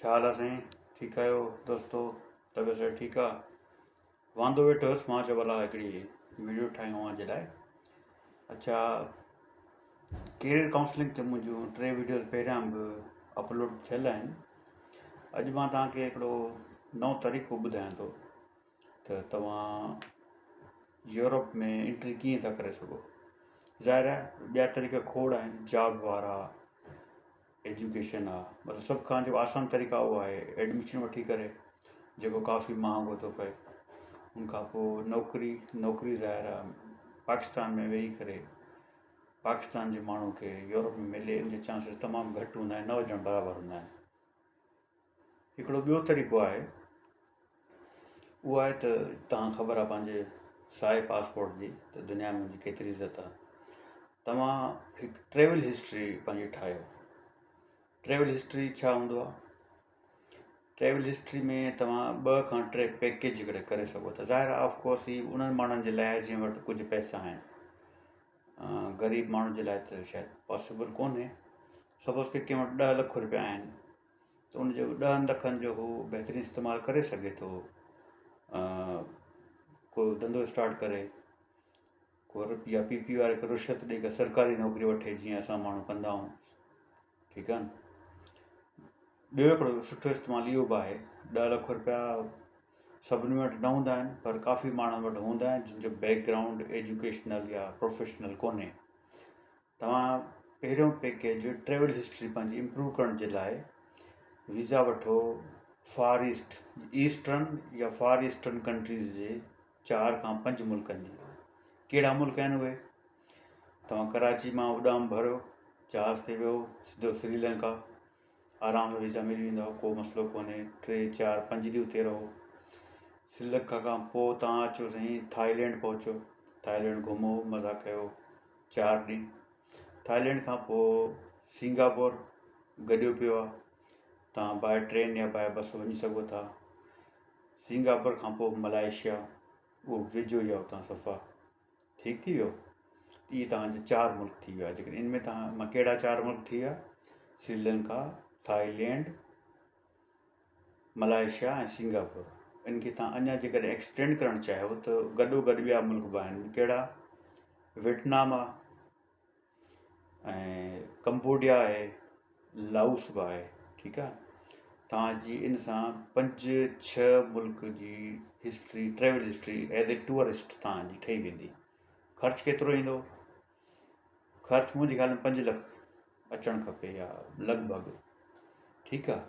छा हाल आहे साईं? ठीकु आहियो दोस्तो? तबियत सिहत ठीकु आहे? वांदो वेठो हुयुसि, मां चयो भला हिकिड़ी वीडियो ठाहियूं अॼु लाइ। अच्छा, कैरियर काउंसलिंग ते मुंहिंजूं 3 वीडियोज़ पहिरियां बि अपलोड थियल आहिनि। अॼु मां तव्हांखे हिकिड़ो नओं तरीक़ो ॿुधायां थो त तव्हां यूरोप में एंट्री कीअं था करे सघो। ज़ाहिर आहे ॿिया तरीक़ा खोड़ आहिनि, जॉब वारा, एजुकेशन आहे, मतिलबु सभ खां जो आसान तरीक़ा उहो आहे एडमिशन वठी करे, जेको काफ़ी महांगो थो पए। उनखां पोइ नौकिरी ज़ाहिर आहे पाकिस्तान में वेही करे पाकिस्तान जे माण्हू खे यूरोप में मिले उनजे चांसिस तमामु घटि हूंदा आहिनि, न हुजणु बराबरि हूंदा आहिनि। हिकिड़ो ॿियो तरीक़ो आहे, उहो आहे त तव्हां ख़बर आहे पंहिंजे साए पासपोर्ट जी त दुनिया में मुंहिंजी केतिरी इज़त आहे। तव्हां हिकु ट्रेवल हिस्ट्री पंहिंजी ठाहियो। ट्रेवल हिस्ट्री छा हूंदो आहे? ट्रेवल हिस्ट्री में तव्हां 2 खां 3 पैकेज करे सघो था। ज़ाहिर आहे ऑफकोर्स ही उन्हनि माण्हुनि जे लाइ जंहिं वटि कुझु पैसा आहिनि। ग़रीब माण्हुनि जे लाइ त शायदि पॉसिबल कोन्हे। सपोज़ के कंहिं वटि 10 लख रुपया आहिनि त उनजो 10 लखनि जो हू बहितरीनु इस्तेमालु करे सघे थो। को धंधो स्टार्ट करे, को रुपया पीपी वारे खे रिश्वत ॾेई करे सरकारी नौकिरी वठे, जीअं असां माण्हू कंदा आहियूं। ठीकु आहे न? ॿियो हिकिड़ो सुठो इस्तेमालु इहो बि आहे, 10 लख रुपया सभिनी वटि न हूंदा आहिनि, पर काफ़ी माण्हुनि वटि हूंदा आहिनि जिन जो बैकग्राउंड एजुकेशनल या प्रोफेशनल कोन्हे। तव्हां पहिरियों पैकेज ट्रेवल हिस्ट्री पंहिंजी इम्प्रूव करण जे लाइ वीज़ा वठो ईस्टर्न या फार ईस्टर्न कंट्रीज़ जे 4 खां 5 मुल्कनि जी। कहिड़ा मुल्क आहिनि उहे? तव्हां कराची मां उॾाम भरियो, जहाज़ ते वियो, सिधो श्रीलंका, आराम सां वीज़ा मिली वेंदव, को मसइलो कोन्हे। 3, 4, 5 ॾींहं उते रहो। श्रीलंका खां पोइ तव्हां अचो साईं थाईलैंड पहुचो, थाईलैंड घुमो, मज़ा कयो 4 ॾींहं। थाईलैंड खां पोइ सिंगापुर गॾियो पियो आहे, तव्हां बाय ट्रेन या बाय बस वञी सघो था। सिंगापुर खां पोइ मलाइशिया, उहो वेझो ई आहे उतां सफ़ा। ठीकु थी वियो? इहे तव्हांजा 4 मुल्क थी विया। जेकॾहिं इनमें तव्हां मां कहिड़ा 4 मुल्क थी विया? श्रीलंका, थाईलैंड, मलाइशिया ऐं सिंगापुर। इनखे तव्हां अञा जेकॾहिं एक्सटेंड करणु चाहियो त गॾो गॾु ॿिया मुल्क बि आहिनि। कहिड़ा? वियतनाम आहे, ऐं कंबोडिया आहे, लाओस बि आहे। ठीकु आहे? तव्हांजी इन सां 5-6 मुल्क जी history, travel history as a tourist तव्हांजी ठही वेंदी। ख़र्चु केतिरो ईंदो? ख़र्चु मुंहिंजे ख़्याल में 5 लख अचणु खपे या लॻभॻि। ठीकु आहे?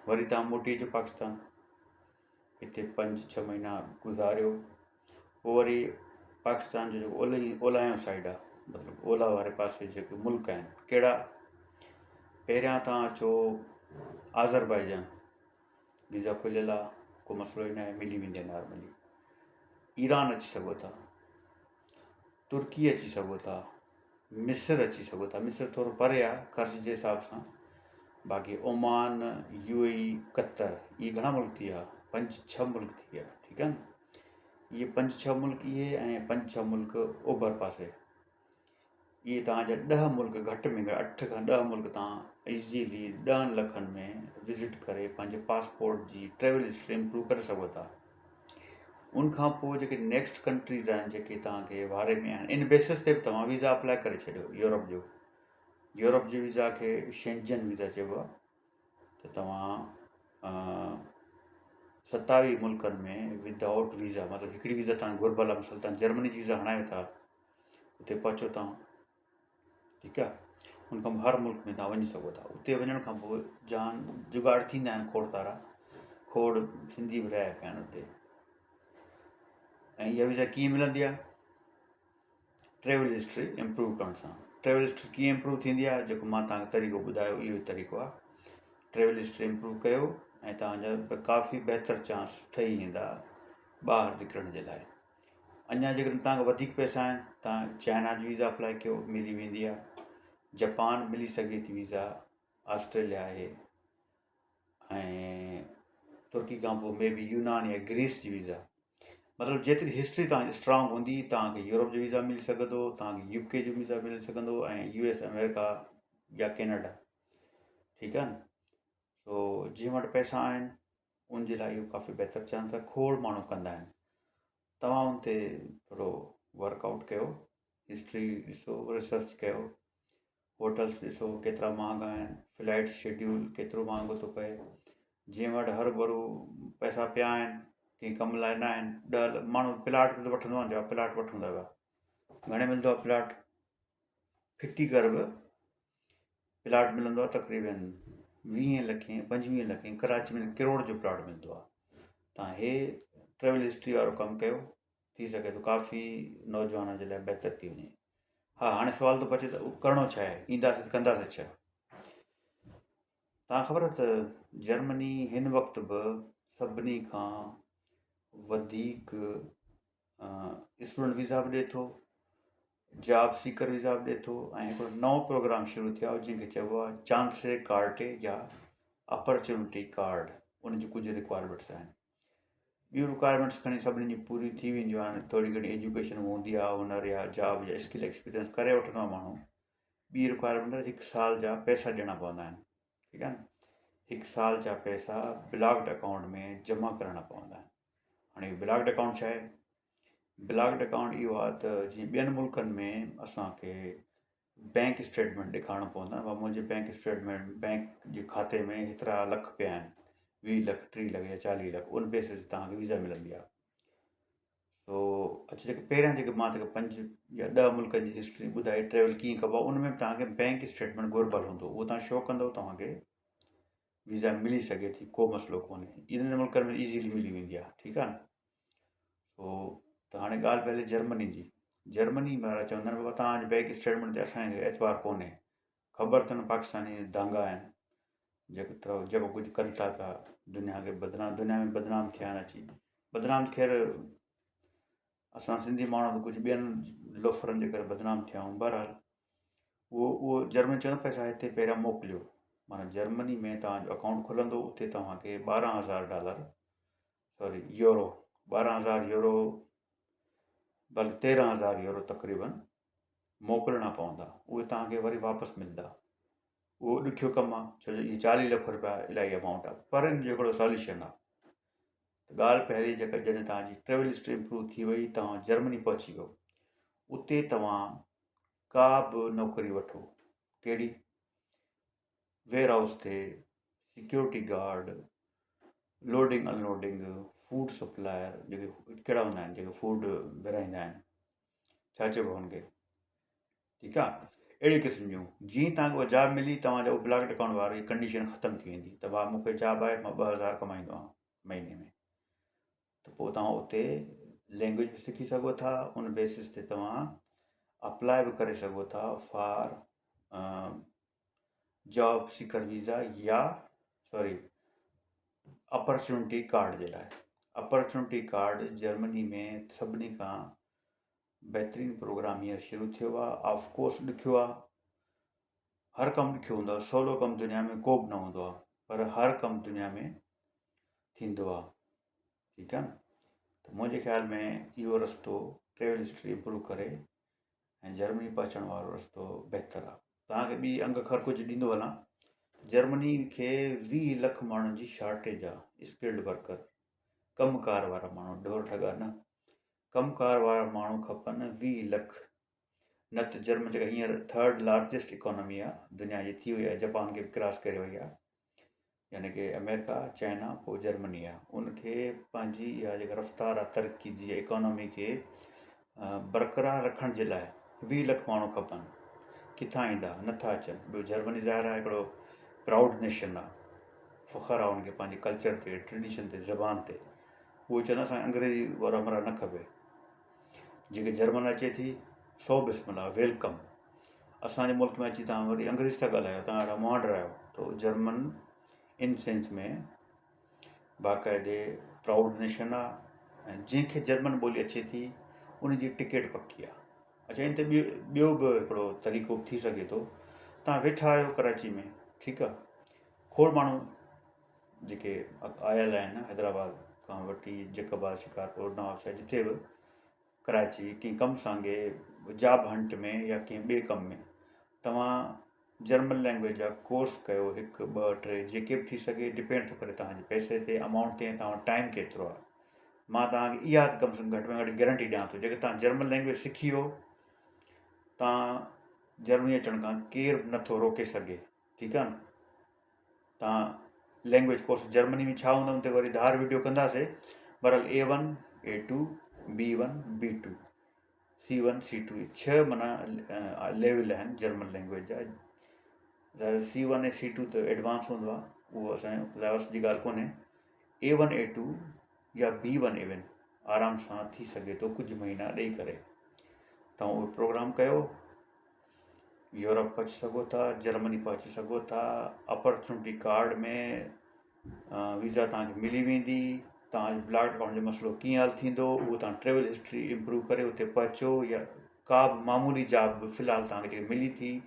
वरी तव्हां मोटी अचो पाकिस्तान, हिते 5-6 महीना गुज़ारियो। पोइ वरी पाकिस्तान जो जेको ओलहयो साइड आहे, मतिलबु ओलह वारे पासे जेके मुल्क आहिनि, कहिड़ा? पहिरियां तव्हां अचो आज़रबाईजान, वीज़ा खुलियल आहे, को मसइलो ई न आहे, मिली वेंदी नॉर्मली। ईरान अची सघो था, तुर्की अची सघो था, मिस्र अची सघो था। मिस्र थोरो परे आहे ख़र्च जे हिसाब सां। बाक़ी ओमान, UAE, कतर, इहे घणा मुल्क थी विया? 5-6 मुल्क थी विया। ठीकु आहे न? इहे 5-6 मुल्क इहे, ऐं 5-6 मुल्क ओभर पासे, इहे तव्हांजा 10 मुल्क घटि में घटि 8 खां 10 मुल्क तव्हां ईज़ीली 10 लखनि में विज़िट करे पंहिंजे पासपोर्ट जी ट्रेवल हिस्ट्री इम्प्रूव करे सघो था। उनखां पोइ जेके नेक्स्ट कंट्रीज़ आहिनि जेके तव्हांखे वारे में आहिनि, इन बेसिस ते बि तव्हां वीज़ा अप्लाई करे छॾियो यूरोप जो। यूरोप जे वीज़ा खे शेंजन वीज़ा चइबो आहे। त तव्हां 27 मुल्कनि में विदाउट वीज़ा, मतिलबु हिकिड़ी वीज़ा तव्हां घुर्बल आहे। मिसाल तव्हां जर्मनी जी वीज़ा हणायो था, उते पहुचो तव्हां। ठीकु आहे? उनखां हर मुल्क में तव्हां वञी सघो था। उते वञण खां पोइ जान जुगाड़ थींदा आहिनि खोड़ सारा, खोड़ सिंधी बि रहिया पिया आहिनि उते। ऐं इहा वीज़ा कीअं मिलंदी आहे? ट्रेवल हिस्ट्री इम्प्रूव करण सां। ट्रेवल हिस्ट्री कीअं इम्प्रूव थींदी आहे? जेको मां तव्हांखे तरीक़ो ॿुधायो, इहो ई तरीक़ो आहे। ट्रेवल हिस्ट्री इम्प्रूव कयो ऐं तव्हांजा काफ़ी बहितर चांस ठही वेंदा ॿाहिरि निकिरण जे लाइ। अञा जेकॾहिं तव्हांखे वधीक पैसा आहिनि, तव्हां चाइना जी वीज़ा अप्लाई कयो, मिली वेंदी आहे। जापान मिली सघे थी वीज़ा, ऑस्ट्रेलिया आहे, ऐं तुर्की खां पोइ मे बी यूनान या ग्रीस जी वीज़ा। मतिलबु जेतिरी हिस्ट्री तव्हांजी स्ट्रॉन्ग हूंदी, तव्हांखे यूरोप जो वीज़ा मिली सघंदो, तव्हांखे UK जो वीज़ा मिली सघंदो, ऐं US, अमेरिका या कैनेडा। ठीकु आहे न? सो जंहिं वटि पैसा आहिनि उन जे लाइ इहो काफ़ी बहितरु चांस आहे। खोड़ माण्हू कंदा आहिनि। तव्हां उन ते थोरो वर्कआउट कयो, हिस्ट्री ॾिसो, रिसर्च कयो, होटल्स ॾिसो केतिरा महांगा आहिनि, फ्लाइट शेड्यूल केतिरो महांगो थो पए। जंहिं वटि हर भरू पैसा पिया आहिनि, कंहिं कम लाइ न आहिनि, 10 माण्हू प्लाट बि वठंदो आहे, जा प्लाट वठंदा हुआ, घणे मिलंदो आहे प्लाट? फिटी कर बि प्लाट मिलंदो आहे तक़रीबन 20 लखें 25 लखें, कराची में करोड़ जो प्लाट मिलंदो आहे। तव्हां हे ट्रेवल हिस्ट्री वारो कमु कयो, थी सघे थो काफ़ी नौजवान जे लाइ बहितरु थी वञे। हा, हाणे सुवाल थो पचे त करिणो छा आहे, ईंदासीं त कंदासीं छा? तव्हां ख़बर त जर्मनी हिन वक़्तु बि सभिनी खां वधीक स्टूडेंट वीज़ा बि ॾिए थो, जॉब सीकर वीज़ा बि ॾिए थो, ऐं हिकिड़ो नओं प्रोग्राम शुरू थियो आहे जंहिंखे चइबो आहे चांसे कार्टे या अपॉर्चुनिटी कार्ड। उन जी कुझु रिक्वायरमेंट्स आहिनि। ॿियूं रिक्वायरमेंट्स खणी सभिनी जी पूरी थी वेंदियूं आहिनि, थोरी घणी एजुकेशन हूंदी आहे, हुनर या जॉब या स्किल एक्सपीरियंस करे वठंदो आहे माण्हू। ॿी रिक्वायरमेंट 1 साल जा पैसा ॾियणा पवंदा आहिनि, ठीकु आहे न। 1 साल जा पैसा ब्लॉक्ड अकाउंट में जमा करणा पवंदा आहिनि। हाणे ब्लॉक्ड अकाउंट छा आहे? ब्लॉक्ड अकाउंट इहो आहे त जीअं ॿियनि मुल्कनि में असांखे बैंक स्टेटमेंट ॾेखारणो पवंदो आहे, मुंहिंजे बैंक स्टेटमेंट बैंक जे खाते में हेतिरा लख पिया आहिनि, 20 लख 30 लख या 40 लख, उन बेसिस ते तव्हांखे वीज़ा मिलंदी आहे। सो अच्छा, जेके पहिरियां जेके मां 5 या 10 मुल्कनि जी हिस्ट्री ॿुधाई ट्रेवल कीअं कबो आहे, उन में तव्हांखे बैंक स्टेटमेंट घुरबल हूंदो, उहो तव्हां शो कंदव, तव्हांखे वीज़ा मिली सघे थी, को मसइलो कोन्हे। इन्हनि मुल्कनि में ईज़ीली मिली वेंदी आहे, ठीकु आहे न। सो त हाणे ॻाल्हि पहले जर्मनी जी। जर्मनी वारा चवंदा आहिनि बाबा तव्हांजे बैंक स्टेटमेंट ते असांखे एतवार कोन्हे। ख़बर अथनि पाकिस्तानी दांगा आहिनि जेको कुझु कनि था पिया, दुनिया में बदनाम थिया आहिनि अची। बदनाम ख़ैर असां सिंधी माण्हू त कुझु ॿियनि लोफरनि जे करे बदनाम थिया आहियूं। बहरहाल उहो जर्मनी चवंदो पैसा हिते पहिरियां मोकिलियो। माना जर्मनी में तव्हांजो अकाउंट खुलंदो, उते तव्हांखे यूरो 12,000 यूरो, बल्कि 13,000 यूरो तक़रीबन मोकिलणा पवंदा। उहे तव्हांखे वरी वापसि मिलंदा। उहो ॾुखियो कमु आहे, छो जो इहे 40 लख रुपया इलाही अमाउंट आहे, पर इन जो हिकिड़ो सॉल्यूशन आहे। त ॻाल्हि पहिरीं जॾहिं तव्हांजी ट्रेवल हिस्ट्री इम्प्रूव थी वई, तव्हां जर्मनी पहुची वियो, उते तव्हां का बि नौकरी वठो, कहिड़ी? वेयर हाउस ते security guard, loading unloading, food supplier, जेके कहिड़ा हूंदा आहिनि जेके फूड विराईंदा आहिनि, छा चइबो आहे हुनखे, ठीकु आहे, अहिड़ी क़िस्म जूं। जीअं तव्हांखे उहा जॉब मिली, तव्हांजो ब्लॉक्ड अकाउंट वारी कंडीशन ख़तमु थी वेंदी, त भाउ मूंखे जॉब आहे, मां 2,000 कमाईंदो आहियां महीने में। त पोइ तव्हां उते लैंग्वेज बि सिखी सघो था, उन बेसिस ते तव्हां अप्लाई बि करे सघो था फॉर जॉब सीकर वीज़ा या अपॉर्चुनिटी कार्ड जे लाइ। अपॉर्चुनिटी कार्ड जर्मनी में सभिनी खां बहितरीनु प्रोग्राम हींअर शुरू थियो आहे। ऑफकोर्स ॾुखियो आहे, हर कमु ॾुखियो हूंदो आहे, सवलो कमु दुनिया में को बि न हूंदो आहे, पर हर कमु दुनिया में थींदो आहे, ठीकु आहे न। त मुंहिंजे ख़्याल में इहो रस्तो ट्रेवल हिस्ट्री इम्प्रूव करे ऐं जर्मनी पहुचण वारो रस्तो बहितरु आहे। तव्हांखे ॿी अंग ख़र कुझु ॾींदो हलां, जर्मनी खे 20 लख माण्हुनि जी शॉर्टेज आहे, स्किल्ड वर्कर, कमकार वारा माण्हू, ढोर ठगा न, कमकार वारा माण्हू खपनि 20 लख। न त जर्मन जेका हींअर 3rd लार्जेस्ट इकोनॉमी आहे दुनिया जी, थी वई आहे, जापान खे बि क्रॉस करे वई आहे, यानी कि अमेरिका, चाइना, पोइ जर्मनी आहे। उनखे पंहिंजी इहा जेका रफ़्तार आहे तरक़ी जी, इकोनॉमी खे बरक़रार रखण जे लाइ 20 लख माण्हू खपनि। किथां ईंदा? नथा अचनि। ॿियो जर्मनी ज़ाहिर आहे हिकिड़ो प्राउड नेशन आहे, फ़ख़्रु आहे उनखे पंहिंजे कल्चर ते, ट्रेडिशन ते, ज़बान ते। उहो चवंदा असांखे अंग्रेज़ी वारा मरा न खपे। जेके जर्मन अचे थी, 100 बिस्मिल्लाह, वेलकम। असांजे मुल्क में अची तव्हां वरी अंग्रेज़ी था ॻाल्हायो, तव्हां ॾाढा मुहांड आहियो। त जर्मन इन सेंस में बाक़ाइदे प्राउड नेशन आहे, ऐं जंहिंखे जर्मन ॿोली अचे थी उनजी टिकट पकी आहे। अच्छा, इन ते ॿियो बि हिकिड़ो तरीक़ो थी सघे थो। तव्हां वेठा आहियो कराची में, ठीकु आहे, खोड़ माण्हू जेके आयल आहिनि हैदराबाद खां वठी जकोबाद, शिकारपुर, नवाबशा, जिते बि, कराची, कंहिं कमु सांगे, जॉब हंट में या कंहिं ॿिए कम में, तव्हां जर्मन लैंग्वेज जा कोर्स कयो, 1 2 3 जेके बि थी सघे, डिपेंड थो करे तव्हांजे पैसे ते, अमाउंट ते, तव्हां वटि टाइम केतिरो आहे। मां तव्हांखे इहा त कम से कम घटि में घटि गारंटी ॾियां थो, जेकर तव्हां जर्मन लैंग्वेज सिखी वियो, तव्हां जर्मनी अचण खां केरु बि नथो रोके सघे, ठीकु आहे न। तव्हां लैंग्वेज कोर्स जर्मनी में छा हूंदो, उन ते वरी धार वीडियो कंदासीं। बहरहाल A1 A2 B1 B2 C1 C2 6 माना लेवल आहिनि जर्मन लैंग्वेज जा। C1 ऐं C2 त एडवांस हूंदो आहे, उहो असांजो लाइवस जी ॻाल्हि कोन्हे। A1 A2 या B1 A1 आराम सां थी सघे थो, कुझु महीना ॾेई करे तव्हां उहो प्रोग्राम कयो, यूरोप पहुची सघो था, जर्मनी पहुची सघो था। अपॉर्चुनिटी कार्ड में वीज़ा तव्हांखे मिली वेंदी। तव्हांजो ब्लैक अकाउंट जो मसइलो कीअं हल थींदो, उहो तव्हां ट्रेवल हिस्ट्री इम्प्रूव करे उते पहुचो, या का बि मामूली जॉब बि फ़िलहालु तव्हांखे जेके मिली थी,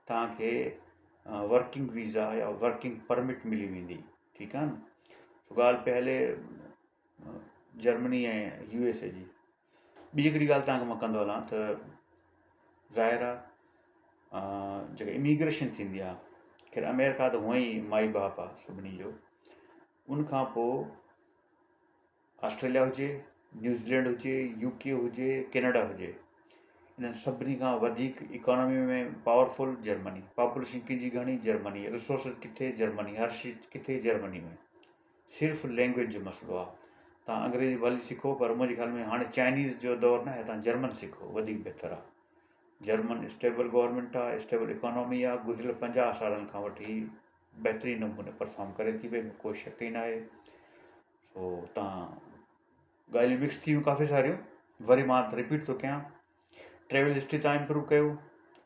तव्हांखे वर्किंग वीज़ा या वर्किंग परमिट मिली वेंदी, ठीकु आहे न। सो ॻाल्हि पिए हले जर्मनी ऐं USA जी। ॿी हिकिड़ी ॻाल्हि तव्हांखे मां कंदो हलां त ज़ाहिर आहे जेका इमिग्रेशन थींदी आहे, ख़ैर अमेरिका त हूअं ई माई बाप आहे सभिनी जो। उनखां पोइ ऑस्ट्रेलिया हुजे, न्यूज़ीलैंड हुजे, UK हुजे, कैनेडा हुजे, इन्हनि सभिनी खां वधीक इकोनॉमी में पावरफुल जर्मनी। पॉपुलेशन कंहिंजी घणी, जर्मनी। रिसोर्सिस किथे, जर्मनी। हर शइ किथे, जर्मनी में। सिर्फ़ु लैंग्वेज जो मसइलो आहे। तव्हां अंग्रेजी भली सिखो, पर मुंहिंजे ख़्याल में हाणे चाइनीज़ जो दौरु न आहे, तव्हां जर्मन सिखो, वधीक बहितरु आहे। जर्मन स्टेबल गवर्नमेंट आहे, स्टेबल इकोनॉमी आहे, गुज़िरियल 50 सालनि खां वठी बहितरीनु नमूने परफॉर्म करे थी पई, कोई शक ई न आहे। सो तव्हां ॻाल्हियूं मिक्स थियूं काफ़ी सारियूं। वरी मां रिपीट थो कयां, ट्रेवल हिस्ट्री तव्हां इम्प्रूव कयो।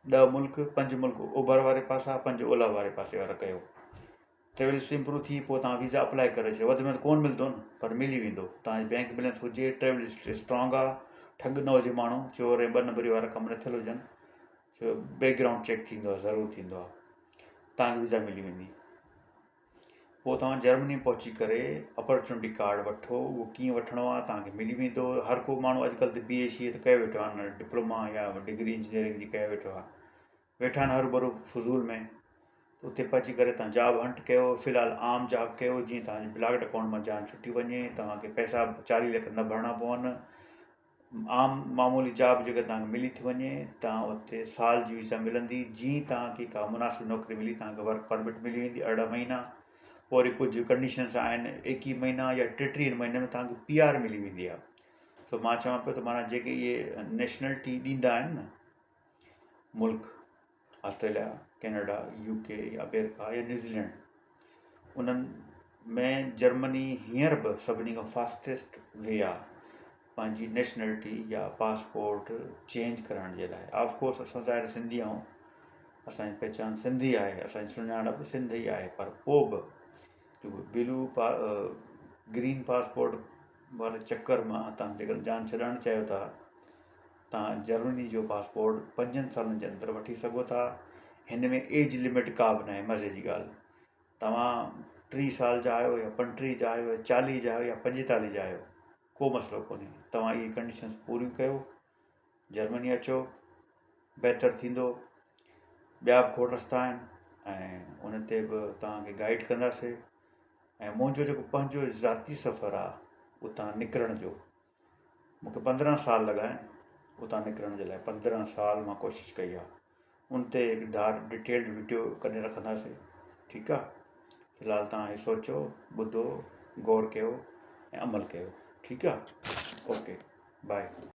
10 मुल्क, 5 मुल्क ओभर वारे पासा, 5 ओलह वारे पासे वारा कयो। ट्रेवल हिस्ट्री इम्प्रूव थी, पोइ तव्हां वीज़ा अप्लाई करे छॾियो। वधि में वधि कोन मिलंदो न, पर मिली वेंदो। तव्हांजी बैंक बैलेंस हुजे, ट्रेवल हिस्ट्री स्ट्रॉन्ग आहे, ठग न हुजे माण्हू, चोर ऐं 2 नंबरी वारा कम न थियल हुजनि, छो बैकग्राउंड चेक थींदो आहे, ज़रूरु थींदो आहे, तव्हांखे वीज़ा मिली वेंदी। पोइ तव्हां जर्मनी पहुची करे अपॉर्चुनिटी कार्ड वठो। उहो कीअं वठिणो आहे, तव्हांखे मिली वेंदो। हर को माण्हू अॼुकल्ह त BA CA त कयो वेठो आहे न, डिप्लोमा या डिग्री इंजीनियरिंग जी कयो वेठो आहे, वेठा आहिनि हरू भरू फज़ूल में। उते पहुची करे तव्हां जॉब हंट कयो। फ़िलहालु आम जॉब कयो, जीअं तव्हांजे ब्लैक अकाउंट मां जान छुटी वञे, तव्हांखे पैसा 40 लाख न भरिणा पवनि। आम मामूली जॉब जेकर तव्हांखे मिली थी वञे, तव्हां उते साल जी वीज़ा मिलंदी। जीअं तव्हांखे का मुनासिबु नौकिरी मिली, तव्हांखे वर्क परमिट मिली वेंदी 18 महीना। पोइ वरी कुझु कंडीशन्स आहिनि, 21 महीना या 33 महीने में तव्हांखे PR मिली वेंदी आहे। सो मां चवां पियो त माना जेके इहे नेशनलिटी ॾींदा आहिनि न मुल्क, ऑस्ट्रेलिया, कैनेडा, UK या अमेरिका या न्यूज़ीलैंड, उन्हनि में जर्मनी हींअर बि सभिनी खां फास्टेस्ट वे आहे पंहिंजी नेशनलिटी या पासपोर्ट चेंज करण जे लाइ। ऑफकोर्स असां ज़ाहिर सिंधी आहियूं, असांजी पहचान सिंधी आहे, असांजी सुञाणप सिंधी आहे, पर पोइ बि ग्रीन पासपोर्ट वारे चकर मां तव्हां जेकर जान छॾणु चाहियो था, तव्हां जर्मनी जो पासपोर्ट 5 सालनि जे अंदरि वठी सघो था। हिन में एज लिमिट का बि न आहे। मज़े जी ॻाल्हि, तव्हां 30 साल जा आहियो या 35 जा आहियो या 40 जा आहियो या 45 जा आहियो, को मसइलो कोन्हे। तव्हां इहे कंडीशन्स पूरियूं कयो, जर्मनी अचो, बहितरु थींदो। ॿिया बि खोड़ रस्ता आहिनि ऐं उन ते बि तव्हांखे गाइड कंदासीं। ऐं मुंहिंजो जेको पंहिंजो ज़ाती सफ़र आहे उतां निकिरण जो, मूंखे 15 साल लॻा आहिनि उतां निकिरण जे लाइ। 15 साल मां कोशिशि कई आहे। उन ते हिकु डिटेल्ड वीडियो कढी रखंदासीं, ठीकु आहे। फ़िलहालु तव्हां इहे सोचो, ॿुधो, गौर कयो ऐं अमल कयो, ठीकु आहे। Okay, by.